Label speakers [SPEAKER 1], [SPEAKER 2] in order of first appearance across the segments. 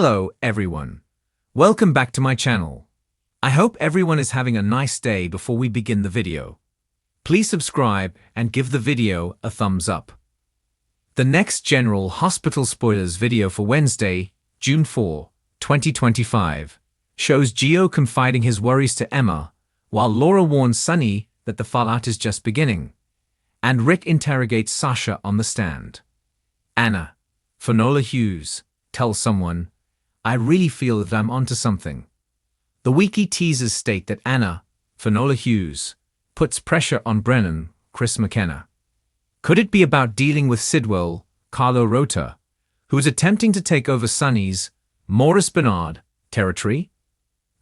[SPEAKER 1] Hello, everyone. Welcome back to my channel. I hope everyone is having a nice day before we begin the video. Please subscribe and give the video a thumbs up. The next General Hospital spoilers video for Wednesday, June 4, 2025, shows Gio confiding his worries to Emma, while Laura warns Sunny that the fallout is just beginning, and Rick interrogates Sasha on the stand. Anna, Finola Hughes, tells someone, "I really feel that I'm onto something." The wiki teasers state that Anna, Finola Hughes, puts pressure on Brennan, Chris McKenna. Could it be about dealing with Sidwell, Carlo Rota, who is attempting to take over Sunny's, Maurice Benard, territory?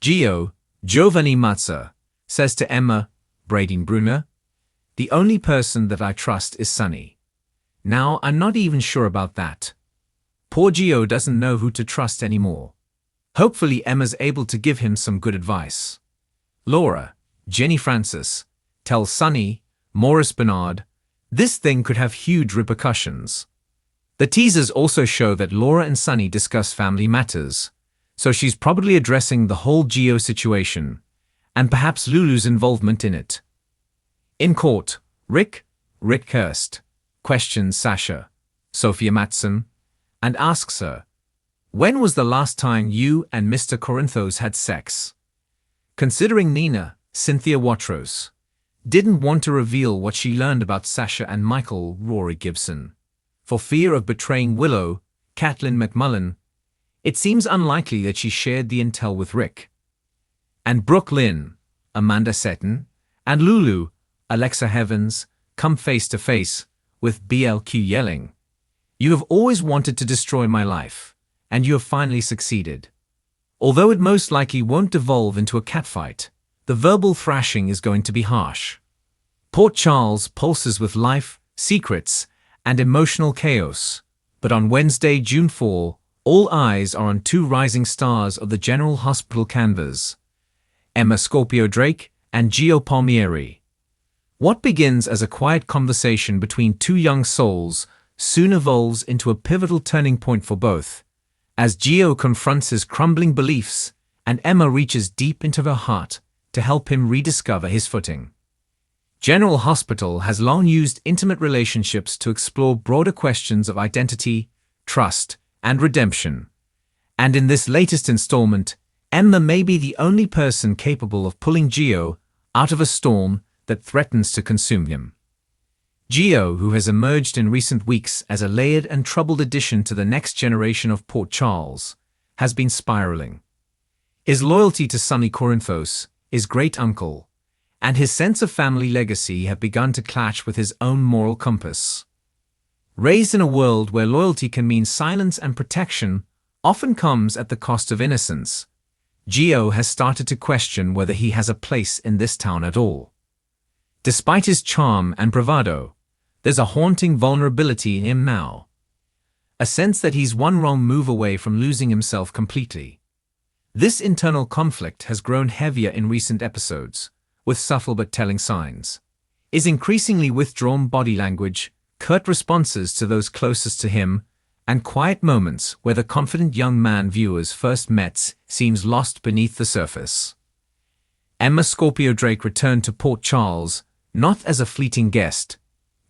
[SPEAKER 1] Gio, Giovanni Mazza, says to Emma, Bradeen Brunner, "The only person that I trust is Sunny." Now, I'm not even sure about that. Poor Gio doesn't know who to trust anymore. Hopefully Emma's able to give him some good advice. Laura, Jenny Francis, tells Sunny, Maurice Benard, this thing could have huge repercussions. The teasers also show that Laura and Sunny discuss family matters, so she's probably addressing the whole Gio situation, and perhaps Lulu's involvement in it. In court, Rick Hurst, questions Sasha, Sophia Matson, and asks her, "When was the last time you and Mr. Corinthos had sex?" Considering Nina, Cynthia Watros, didn't want to reveal what she learned about Sasha and Michael Rory Gibson, for fear of betraying Willow, Caitlin McMullen, it seems unlikely that she shared the intel with Rick. And Brooke Lynn, Amanda Seton, and Lulu, Alexa Heavens, come face to face with BLQ yelling, "You have always wanted to destroy my life, and you have finally succeeded." Although it most likely won't devolve into a catfight, the verbal thrashing is going to be harsh. Port Charles pulses with life, secrets, and emotional chaos, but on Wednesday, June 4, all eyes are on two rising stars of the General Hospital canvas, Emma Scorpio Drake and Gio Palmieri. What begins as a quiet conversation between two young souls soon evolves into a pivotal turning point for both, as Gio confronts his crumbling beliefs and Emma reaches deep into her heart to help him rediscover his footing. General Hospital has long used intimate relationships to explore broader questions of identity, trust, and redemption. And in this latest installment, Emma may be the only person capable of pulling Gio out of a storm that threatens to consume him. Gio, who has emerged in recent weeks as a layered and troubled addition to the next generation of Port Charles, has been spiraling. His loyalty to Sonny Corinthos, his great-uncle, and his sense of family legacy have begun to clash with his own moral compass. Raised in a world where loyalty can mean silence and protection often comes at the cost of innocence, Gio has started to question whether he has a place in this town at all. Despite his charm and bravado, there's a haunting vulnerability in him now. A sense that he's one wrong move away from losing himself completely. This internal conflict has grown heavier in recent episodes, with subtle but telling signs. His increasingly withdrawn body language, curt responses to those closest to him, and quiet moments where the confident young man viewers first met seems lost beneath the surface. Emma Scorpio Drake returned to Port Charles not as a fleeting guest,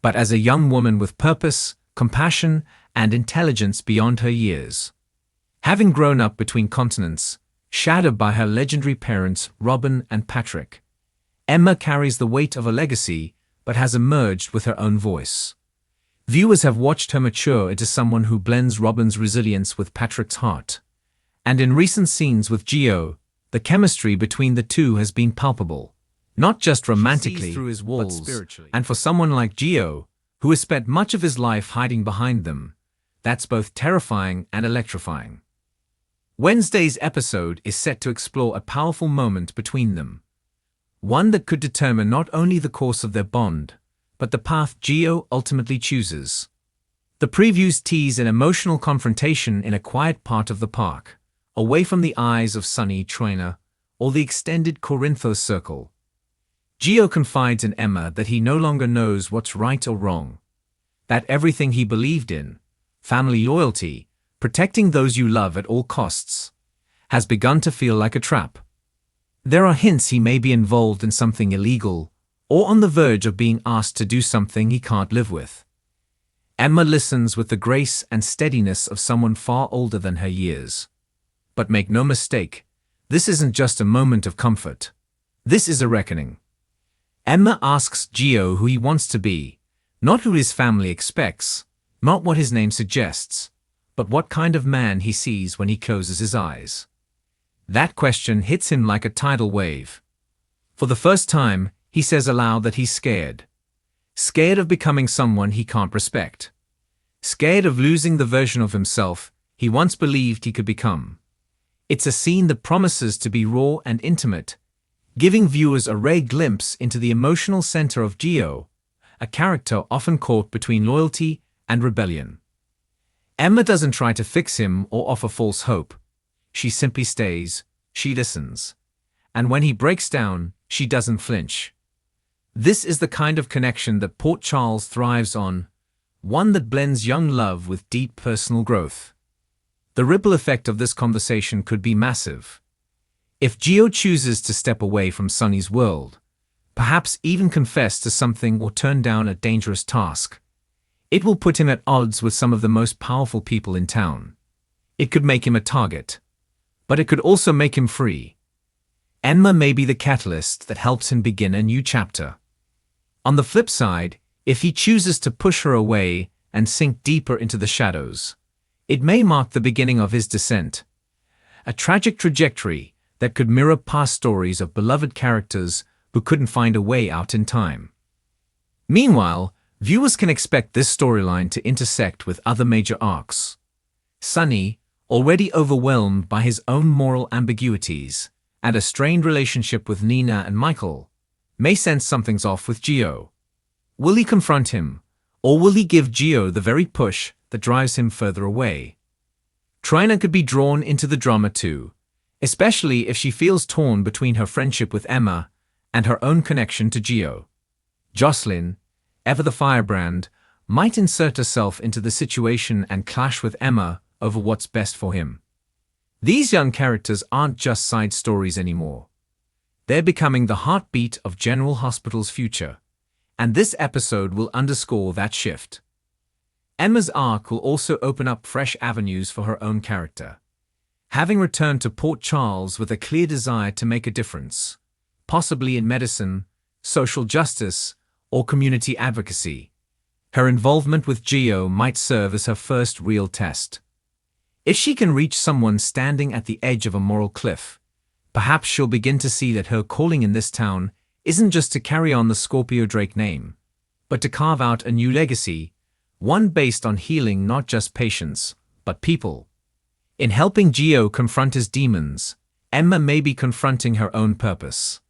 [SPEAKER 1] but as a young woman with purpose, compassion, and intelligence beyond her years. Having grown up between continents, shadowed by her legendary parents Robin and Patrick, Emma carries the weight of a legacy but has emerged with her own voice. Viewers have watched her mature into someone who blends Robin's resilience with Patrick's heart. And in recent scenes with Gio, the chemistry between the two has been palpable. Not just romantically, through his walls, but spiritually. And for someone like Gio, who has spent much of his life hiding behind them, that's both terrifying and electrifying. Wednesday's episode is set to explore a powerful moment between them. One that could determine not only the course of their bond, but the path Gio ultimately chooses. The previews tease an emotional confrontation in a quiet part of the park, away from the eyes of Sonny Traynor or the extended Corinthos circle. Gio confides in Emma that he no longer knows what's right or wrong, that everything he believed in, family loyalty, protecting those you love at all costs, has begun to feel like a trap. There are hints he may be involved in something illegal or on the verge of being asked to do something he can't live with. Emma listens with the grace and steadiness of someone far older than her years. But make no mistake, this isn't just a moment of comfort. This is a reckoning. Emma asks Gio who he wants to be, not who his family expects, not what his name suggests, but what kind of man he sees when he closes his eyes. That question hits him like a tidal wave. For the first time, he says aloud that he's scared. Scared of becoming someone he can't respect. Scared of losing the version of himself he once believed he could become. It's a scene that promises to be raw and intimate, giving viewers a rare glimpse into the emotional center of Gio, a character often caught between loyalty and rebellion. Emma doesn't try to fix him or offer false hope. She simply stays, she listens. And when he breaks down, she doesn't flinch. This is the kind of connection that Port Charles thrives on, one that blends young love with deep personal growth. The ripple effect of this conversation could be massive. If Gio chooses to step away from Sonny's world, perhaps even confess to something or turn down a dangerous task, it will put him at odds with some of the most powerful people in town. It could make him a target, but it could also make him free. Emma may be the catalyst that helps him begin a new chapter. On the flip side, if he chooses to push her away and sink deeper into the shadows, it may mark the beginning of his descent. A tragic trajectory that could mirror past stories of beloved characters who couldn't find a way out in time. Meanwhile, viewers can expect this storyline to intersect with other major arcs. Sonny, already overwhelmed by his own moral ambiguities and a strained relationship with Nina and Michael, may sense something's off with Gio. Will he confront him, or will he give Gio the very push that drives him further away? Trina could be drawn into the drama too, especially if she feels torn between her friendship with Emma and her own connection to Gio. Jocelyn, ever the firebrand, might insert herself into the situation and clash with Emma over what's best for him. These young characters aren't just side stories anymore. They're becoming the heartbeat of General Hospital's future, and this episode will underscore that shift. Emma's arc will also open up fresh avenues for her own character. Having returned to Port Charles with a clear desire to make a difference, possibly in medicine, social justice, or community advocacy, her involvement with Gio might serve as her first real test. If she can reach someone standing at the edge of a moral cliff, perhaps she'll begin to see that her calling in this town isn't just to carry on the Scorpio Drake name, but to carve out a new legacy, one based on healing not just patients, but people. In helping Gio confront his demons, Emma may be confronting her own purpose,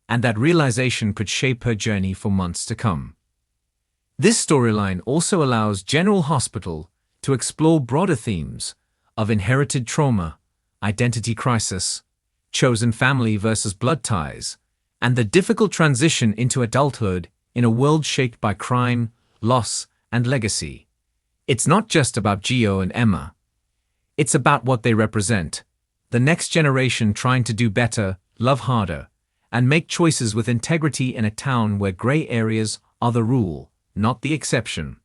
[SPEAKER 1] and that realization could shape her journey for months to come. This storyline also allows General Hospital to explore broader themes of inherited trauma, identity crisis, chosen family versus blood ties, and the difficult transition into adulthood in a world shaped by crime, loss, and legacy. It's not just about Gio and Emma. It's about what they represent, the next generation trying to do better, love harder, and make choices with integrity in a town where gray areas are the rule, not the exception.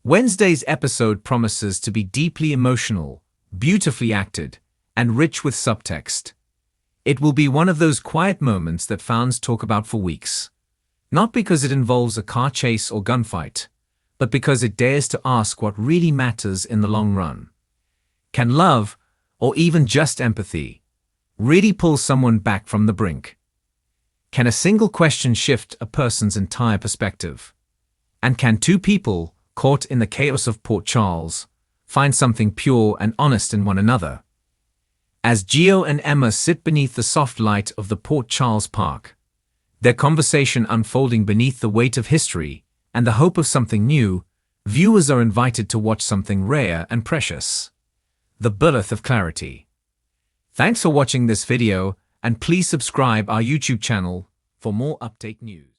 [SPEAKER 1] Wednesday's episode promises to be deeply emotional, beautifully acted, and rich with subtext. It will be one of those quiet moments that fans talk about for weeks. Not because it involves a car chase or gunfight, but because it dares to ask what really matters in the long run. Can love, or even just empathy, really pull someone back from the brink? Can a single question shift a person's entire perspective? And can two people, caught in the chaos of Port Charles, find something pure and honest in one another? As Gio and Emma sit beneath the soft light of the Port Charles Park, their conversation unfolding beneath the weight of history and the hope of something new, viewers are invited to watch something rare and precious: the birth of clarity. Thanks for watching this video, and please subscribe our YouTube channel for more update news.